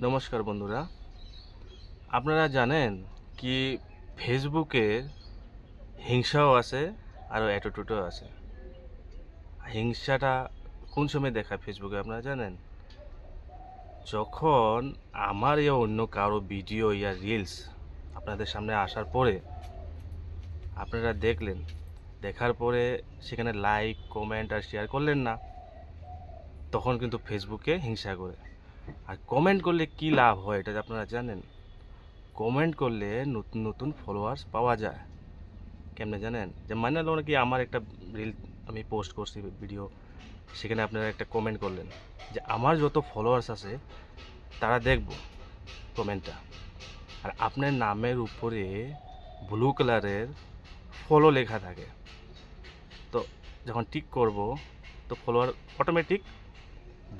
নমস্কার বন্ধুরা, আপনারা জানেন কি ফেসবুকে হিংসাও আছে আর অ্যাটিটিউডও আছে। হিংসাটা কোন সময় দেখায় ফেসবুকে আপনারা জানেন? যখন আমার ইয়া অন্য কারো ভিডিও ইয়া রিলস আপনাদের সামনে আসার পরে আপনারা দেখলেন, দেখার পরে সেখানে লাইক কমেন্ট আর শেয়ার করলেন না, তখন কিন্তু ফেসবুকে হিংসা করে। আর কমেন্ট করলে কি লাভ হয় এটা আপনারা জানেন? কমেন্ট করলে নতুন নতুন ফলোয়ার্স পাওয়া যায়। কেমনে জানেন? যে মানে হলো কি, আমার একটা রিল আমি পোস্ট করছি ভিডিও, সেখানে আপনারা একটা কমেন্ট করলেন যে আমার যত ফলোয়ার্স আছে তারা দেখবো কমেন্টটা, আর আপনার নামের উপরে ব্লু কালারের ফলো লেখা থাকে। তো যখন টিক করব তো ফলোয়ার অটোমেটিক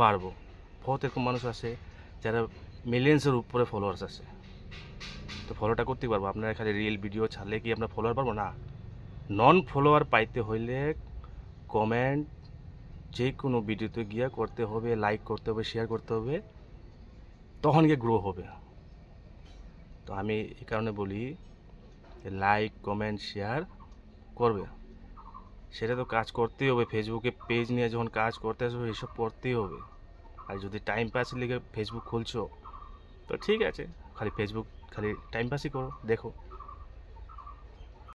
বাড়বো। বহুত এরকম মানুষ আছে যারা মিলিয়ন্সের উপরে ফলোয়ার্স আছে, তো ফলোটা করতে পারবো। আপনারা খালি রিল ভিডিও ছাড়লে কি আপনার ফলোয়ার পারবো না? নন ফলোয়ার পাইতে হইলে কমেন্ট যে কোনো ভিডিওতে গিয়ে করতে হবে, লাইক করতে হবে, শেয়ার করতে হবে, তখন গিয়ে গ্রো হবে। তো আমি এই কারণে বলি যে লাইক কমেন্ট শেয়ার করবে, সেটা তো কাজ করতেই হবে। ফেসবুকে পেজ নিয়ে যখন কাজ করতে আসবে এসব করতেই হবে। আর যদি টাইম পাস লিগে ফেসবুক খুলছো তো ঠিক আছে, খালি ফেসবুক খালি টাইম পাসই করো, দেখো।